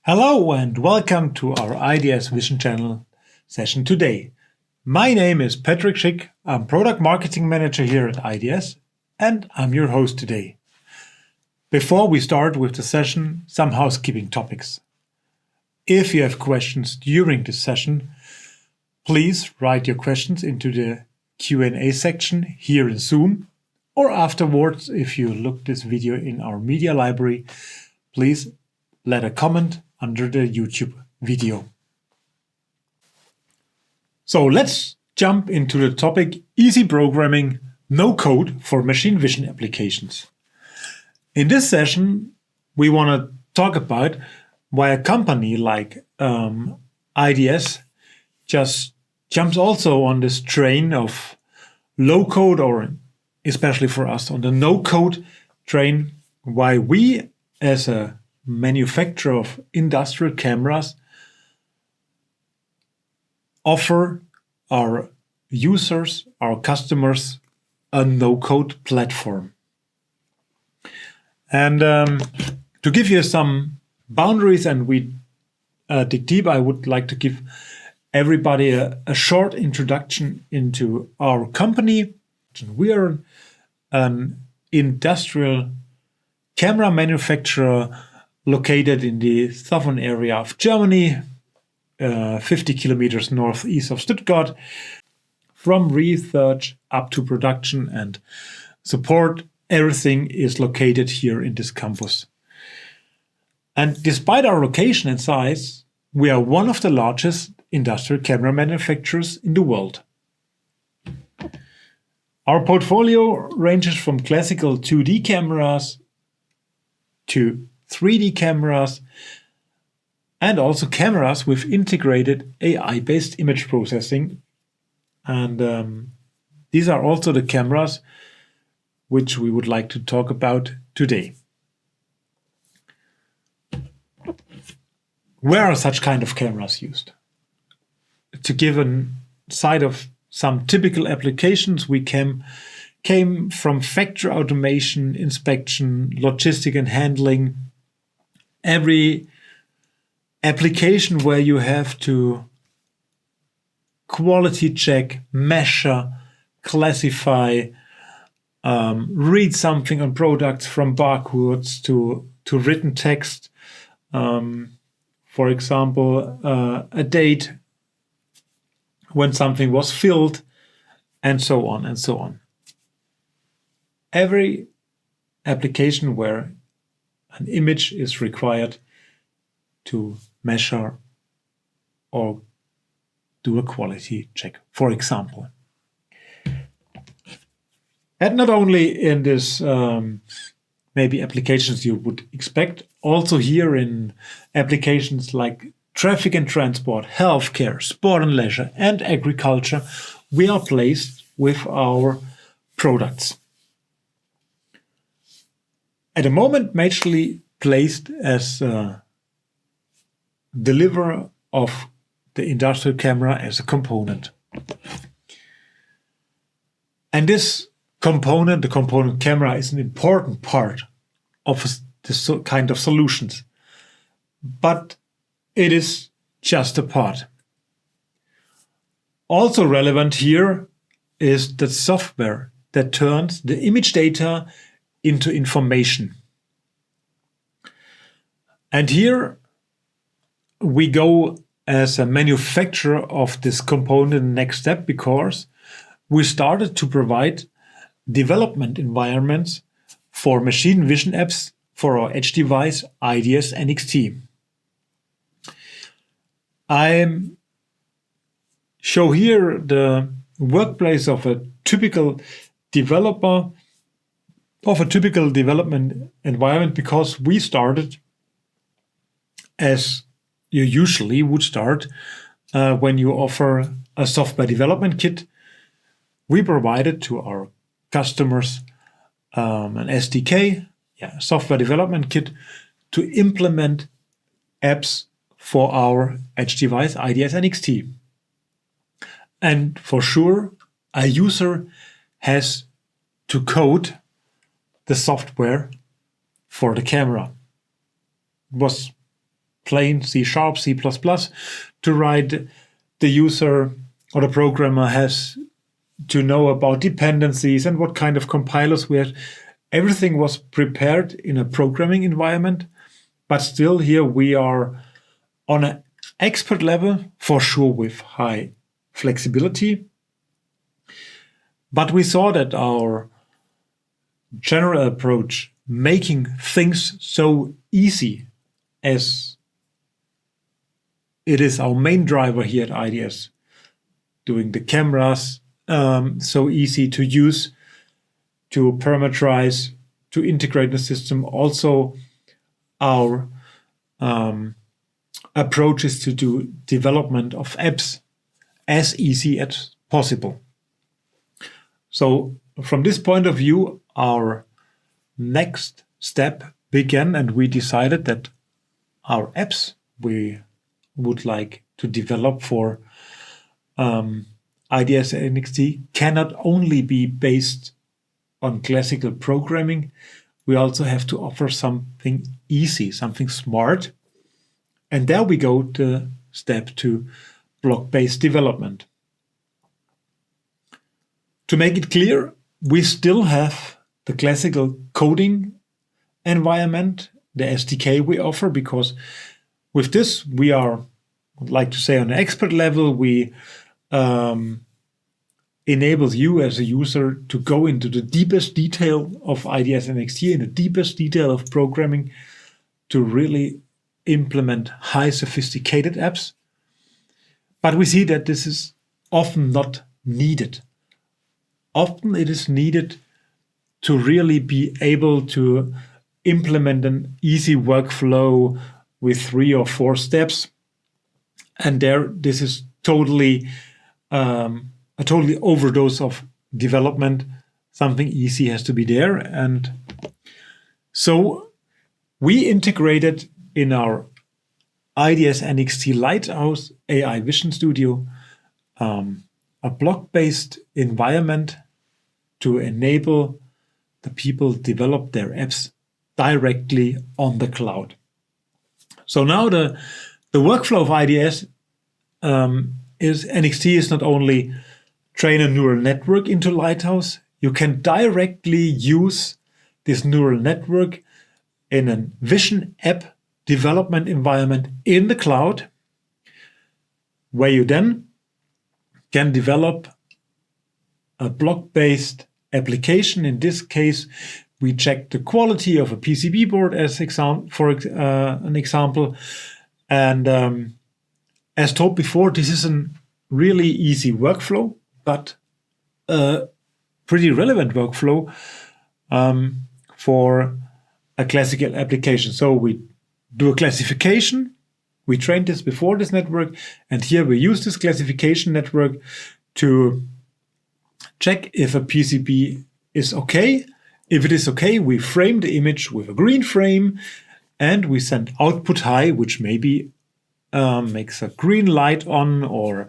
Hello and welcome to our IDS Vision Channel session today. My name is Patrick Schick. I'm Product Marketing Manager here at IDS and I'm your host today. Before we start with the session, some housekeeping topics. If you have questions during this session, please write your questions into the Q&A section here in Zoom, or afterwards, if you look this video in our media library, please let a comment under the YouTube video. So let's jump into the topic easy programming, no code for machine vision applications. In this session, we want to talk about why a company like IDS just jumps also on this train of low code, or especially for us on the no code train, why we as a manufacturer of industrial cameras offer our users, our customers, a no-code platform. And to give you some boundaries and we dig deep, I would like to give everybody a short introduction into our company. We are an industrial camera manufacturer located in the southern area of Germany, 50 kilometers northeast of Stuttgart. From research up to production and support, everything is located here in this campus. And despite our location and size, we are one of the largest industrial camera manufacturers in the world. Our portfolio ranges from classical 2D cameras to 3D cameras, and also cameras with integrated AI-based image processing. And these are also the cameras which we would like to talk about today. Where are such kind of cameras used? To give a side of some typical applications, we came from factory automation, inspection, logistic and handling. Every application where you have to quality check, measure, classify, read something on products from barcodes to written text. For example, a date when something was filled, and so on and so on. Every application where an image is required to measure or do a quality check, for example. And not only in this maybe applications you would expect, also here in applications like traffic and transport, healthcare, sport and leisure, and agriculture, we are placed with our products. At the moment, majorly placed as a deliverer of the industrial camera as a component. And this component, the component camera, is an important part of this kind of solutions. But it is just a part. Also relevant here is the software that turns the image data into information. And here we go as a manufacturer of this component next step, because we started to provide development environments for machine vision apps for our edge device IDS NXT. I show here the workplace of a typical developer of a typical development environment, because we started as you usually would start when you offer a software development kit. We provided to our customers an SDK, software development kit, to implement apps for our edge device IDS NXT. And for sure, a user has to code the software for the camera. It was plain C#, C++ to write. The user or the programmer has to know about dependencies and what kind of compilers we had. Everything was prepared in a programming environment, but still here we are on an expert level, for sure with high flexibility. But we saw that our general approach, making things so easy as it is our main driver here at IDS, doing the cameras so easy to use, to parameterize, to integrate the system. Also, our approach is to do development of apps as easy as possible. So from this point of view, our next step began, and we decided that our apps we would like to develop for IDS NXT cannot only be based on classical programming. We also have to offer something easy, something smart. And there we go to step 2, block-based development. To make it clear, we still have the classical coding environment, the SDK we offer, because with this we are, I'd like to say, on an expert level. We enable you as a user to go into the deepest detail of IDS NXT, in the deepest detail of programming, to really implement high sophisticated apps. But we see that this is often not needed. Often it is needed to really be able to implement an easy workflow with 3 or 4 steps. And this is totally a totally overdose of development. Something easy has to be there. And so we integrated in our IDS NXT Lighthouse AI Vision Studio a block-based environment to enable the people develop their apps directly on the cloud. So now the workflow of IDS NXT is not only train a neural network into Lighthouse. You can directly use this neural network in a vision app development environment in the cloud, where you then can develop a block-based application. In this case, we check the quality of a PCB board as an example. And as told before, this is a really easy workflow, but a pretty relevant workflow for a classical application. So we do a classification. We trained this before this network, and here we use this classification network to check if a PCB is okay. If it is okay, we frame the image with a green frame, and we send output high, which maybe makes a green light on or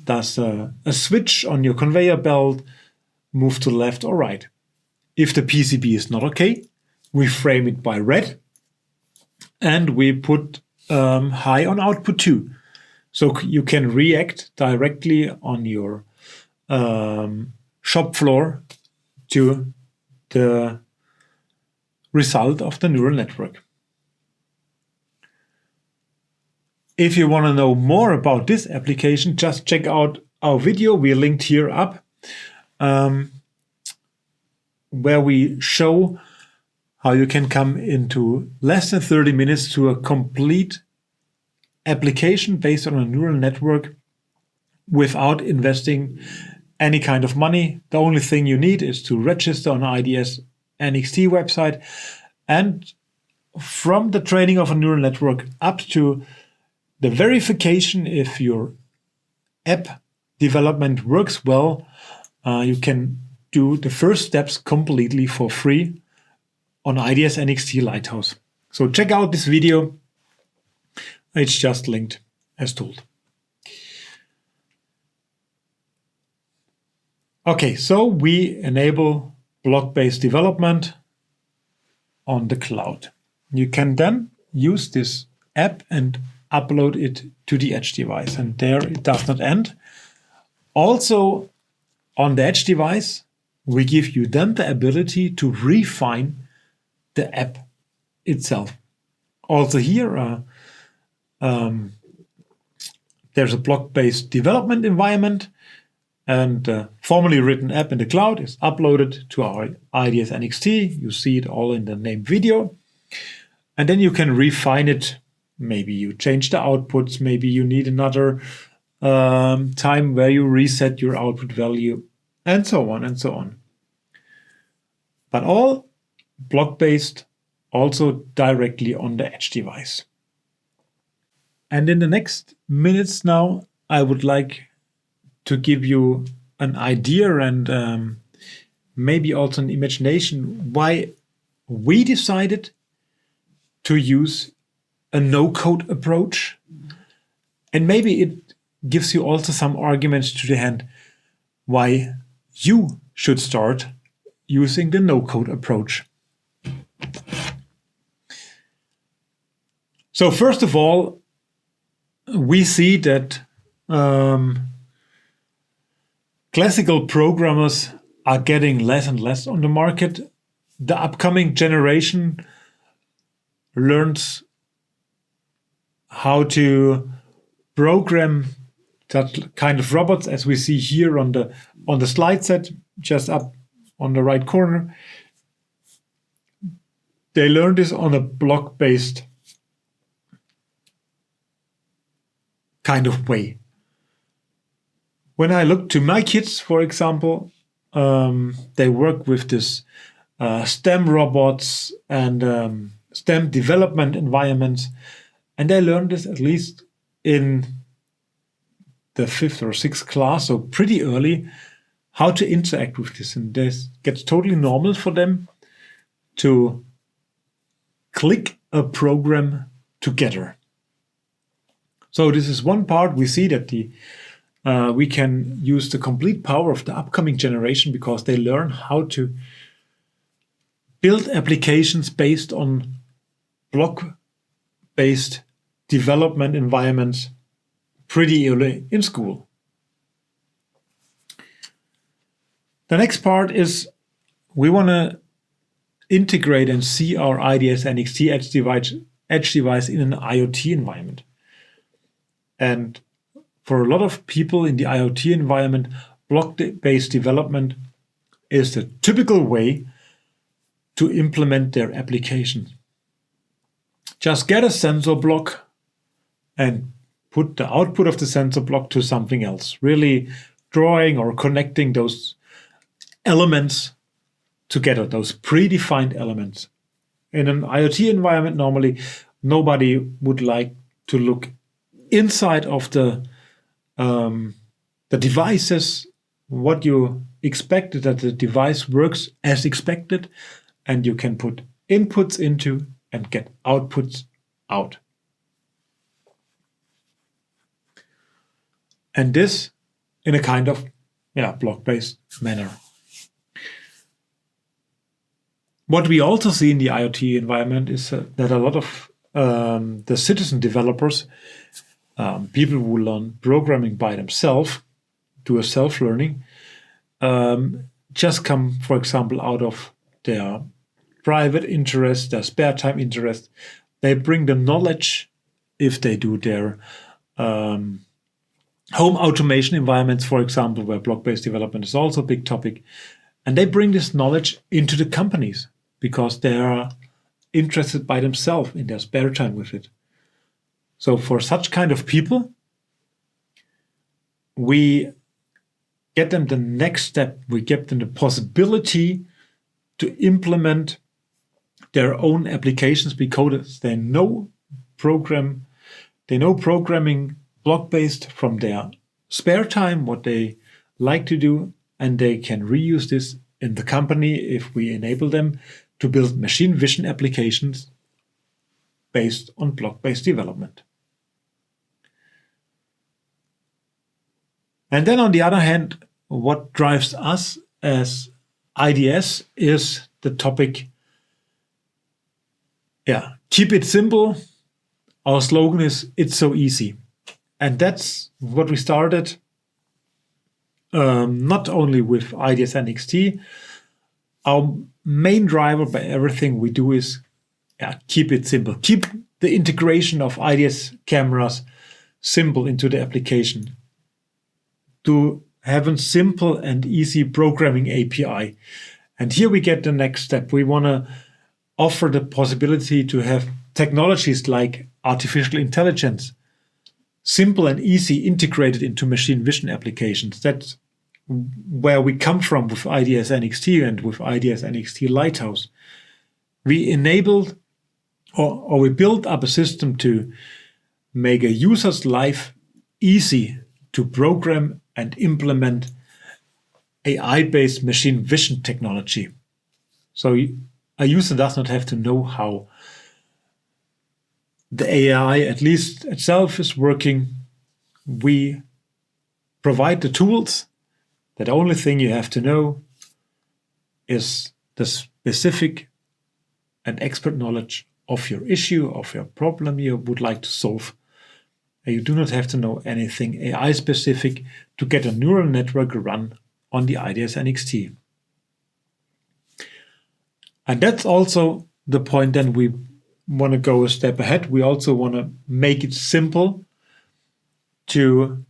does a switch on your conveyor belt, move to the left or right. If the PCB is not okay, we frame it by red, and we put high on output 2. So you can react directly on your shop floor to the result of the neural network. If you want to know more about this application, just check out our video. We linked here up, where we show how you can come into less than 30 minutes to a complete application based on a neural network without investing any kind of money. The only thing you need is to register on IDS NXT website, and from the training of a neural network up to the verification if your app development works well, you can do the first steps completely for free on IDS NXT Lighthouse. So check out this video. It's just linked as told. Okay, so we enable block-based development on the cloud. You can then use this app and upload it to the edge device. And there it does not end. Also, on the edge device, we give you then the ability to refine the app itself. Also here, there's a block-based development environment, and the formally written app in the cloud is uploaded to our IDS NXT. You see it all in the named video. And then you can refine it. Maybe you change the outputs. Maybe you need another time where you reset your output value, and so on and so on. But all block-based, also directly on the edge device. And in the next minutes now, I would like to give you an idea and maybe also an imagination why we decided to use a no-code approach. And maybe it gives you also some arguments to the hand why you should start using the no-code approach. So first of all, we see that classical programmers are getting less and less on the market. The upcoming generation learns how to program that kind of robots, as we see here on the slide set, just up on the right corner. They learn this on a block-based kind of way. When I look to my kids, for example, they work with this STEM robots and STEM development environments, and they learn this at least in the 5th or 6th class, so pretty early, how to interact with this. And this gets totally normal for them to click a program together. So this is one part. We see that we can use the complete power of the upcoming generation because they learn how to build applications based on block-based development environments pretty early in school. The next part is we want to integrate and see our IDS NXT edge device in an IoT environment. And for a lot of people in the IoT environment, block-based development is the typical way to implement their application. Just get a sensor block and put the output of the sensor block to something else, really drawing or connecting those elements together, those predefined elements. In an IoT environment, normally nobody would like to look inside of the devices, what you expect that the device works as expected, and you can put inputs into and get outputs out. And this in a kind of block-based manner. What we also see in the IoT environment is that a lot of the citizen developers, people who learn programming by themselves, do a self-learning, just come, for example, out of their private interest, their spare time interest. They bring the knowledge, if they do their home automation environments, for example, where block-based development is also a big topic, and they bring this knowledge into the companies because they are interested by themselves in their spare time with it. So for such kind of people, we get them the next step. We give them the possibility to implement their own applications because they know programming block-based from their spare time, what they like to do, and they can reuse this in the company if we enable them to build machine vision applications based on block-based development. And then on the other hand, what drives us as IDS is the topic, keep it simple, our slogan is "It's so easy," and that's what we started. Not only with IDS NXT, our main driver by everything we do is keep it simple. Keep the integration of IDS cameras simple into the application. To have a simple and easy programming API. And here we get the next step. We want to offer the possibility to have technologies like artificial intelligence, simple and easy integrated into machine vision applications. That's where we come from with IDS NXT and with IDS NXT Lighthouse. We enabled or we built up a system to make a user's life easy to program and implement AI-based machine vision technology. So a user does not have to know how the AI, at least itself, is working. We provide the tools. The only thing you have to know is the specific and expert knowledge of your issue, of your problem you would like to solve. And you do not have to know anything AI specific to get a neural network run on the IDS NXT. And that's also the point. Then we want to go a step ahead. We also want to make it simple to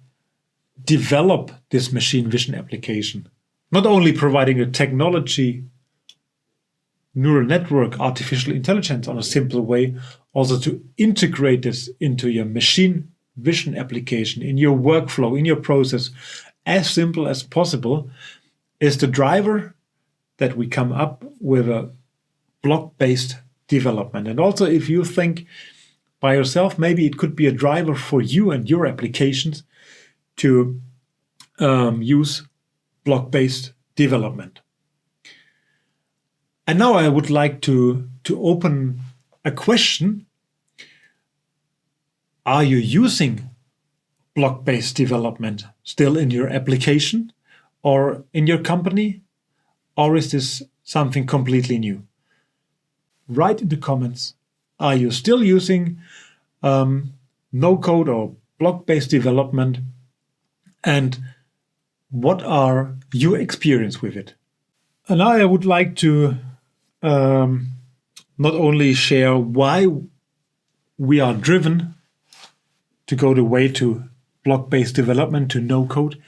develop this machine vision application. Not only providing a technology, neural network, artificial intelligence on a simple way, also to integrate this into your machine vision application, in your workflow, in your process, as simple as possible, is the driver that we come up with a block-based development. And also, if you think by yourself, maybe it could be a driver for you and your applications to use block-based development. And now I would like to open a question. Are you using block-based development still in your application or in your company? Or is this something completely new? Write in the comments, are you still using no-code or block-based development? And what are your experience with it? And now I would like to not only share why we are driven to go the way to block-based development, to no-code.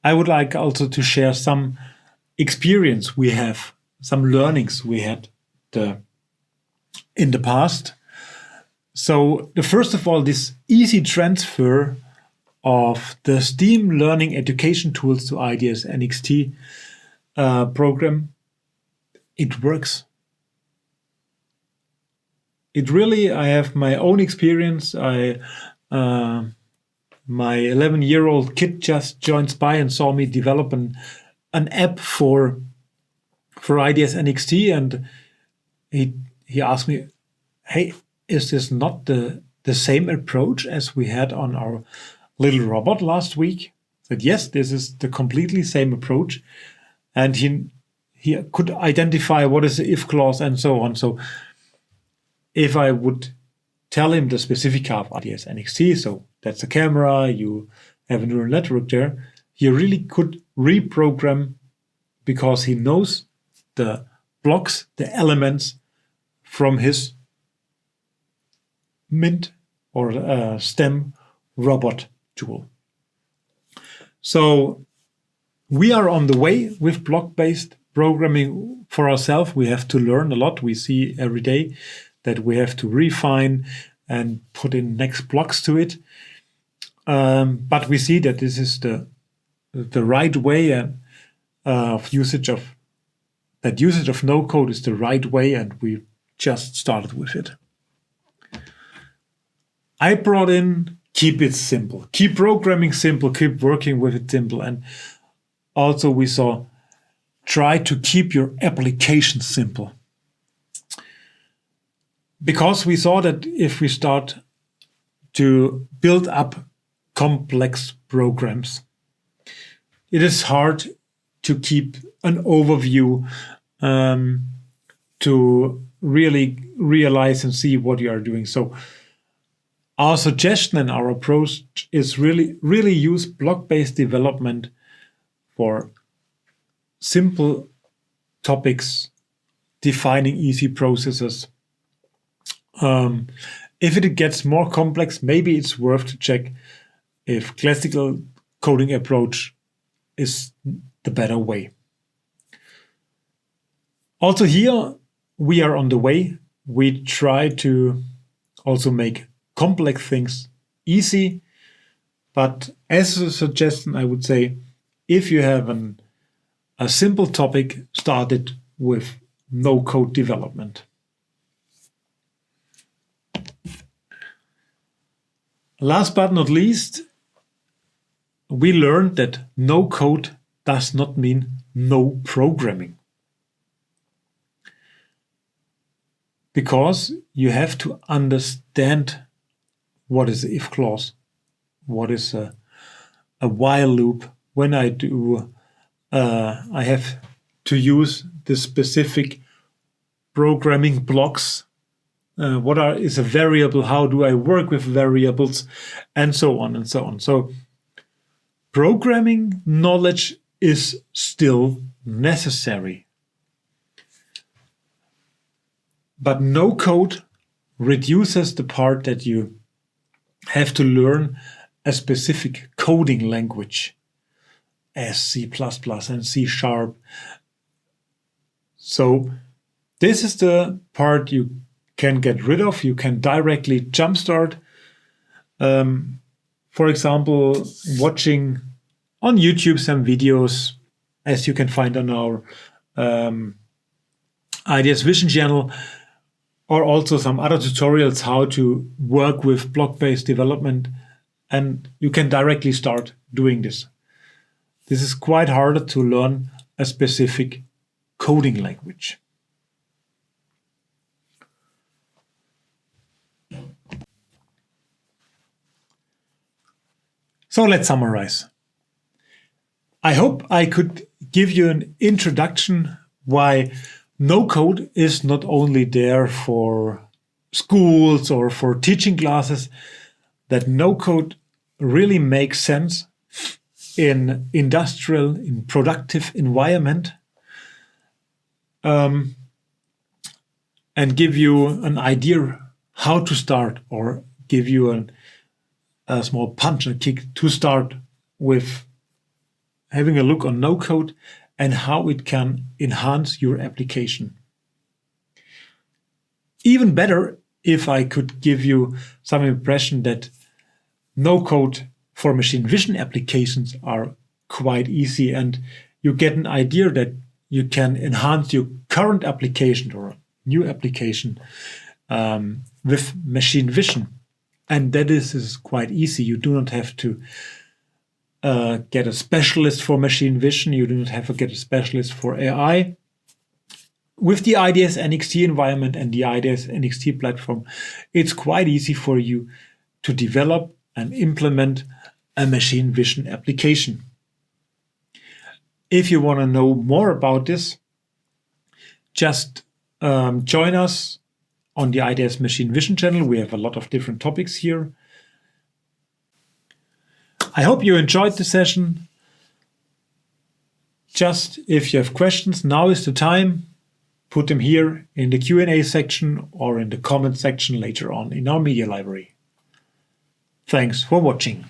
I would like also to share some experience we have, some learnings we had in the past. So first of all, this easy transfer of the STEAM learning education tools to IDS NXT program, it works. It really, I have my own experience. My 11-year-old kid just joined SPI and saw me develop an app for IDS NXT, and he asked me, "Hey, is this not the same approach as we had on our little robot last week?" I said, "Yes, this is the completely same approach," and he could identify what is the if clause and so on. So if I would tell him the specific of IDS NXT, so that's a camera, you have a neural network there, he really could reprogram because he knows the blocks, the elements from his Mint or STEM robot tool. So we are on the way with block-based programming for ourselves. We have to learn a lot. We see every day that we have to refine and put in next blocks to it. But we see that this is the right way of usage of no code is the right way, and we just started with it. I brought in keep it simple, keep programming simple, keep working with it simple, and also we saw try to keep your application simple. Because we saw that if we start to build up complex programs, it is hard to keep an overview, to really realize and see what you are doing. So Our suggestion and our approach is really use block-based development for simple topics, defining easy processes. If it gets more complex, maybe it's worth to check if classical coding approach is the better way. Also here, we are on the way. We try to also make complex things easy, but as a suggestion, I would say, if you have a simple topic, start it with no-code development. Last but not least, we learned that no code does not mean no programming. Because you have to understand what is the if clause, what is a while loop. When I do, I have to use the specific programming blocks. What is a variable? How do I work with variables? And so on and so on. So programming knowledge is still necessary. But no code reduces the part that you have to learn a specific coding language as C++ and C#. So this is the part you can get rid of. You can directly jumpstart. For example, watching on YouTube some videos, as you can find on our Ideas Vision channel, or also some other tutorials how to work with block-based development, and you can directly start doing this. This is quite harder to learn a specific coding language. So let's summarize. I hope I could give you an introduction why no code is not only there for schools or for teaching classes, that no code really makes sense in industrial, in productive environment, and give you an idea how to start, or give you a small punch and kick to start with having a look on no code and how it can enhance your application. Even better if I could give you some impression that no code for machine vision applications are quite easy, and you get an idea that you can enhance your current application or new application with machine vision. And that is quite easy. You do not have to get a specialist for machine vision. You do not have to get a specialist for AI. With the IDS NXT environment and the IDS NXT platform, it's quite easy for you to develop and implement a machine vision application. If you want to know more about this, just join us on the IDS Machine Vision channel. We have a lot of different topics here. I hope you enjoyed the session. Just if you have questions, now is the time. Put them here in the Q&A section or in the comment section later on in our media library. Thanks for watching.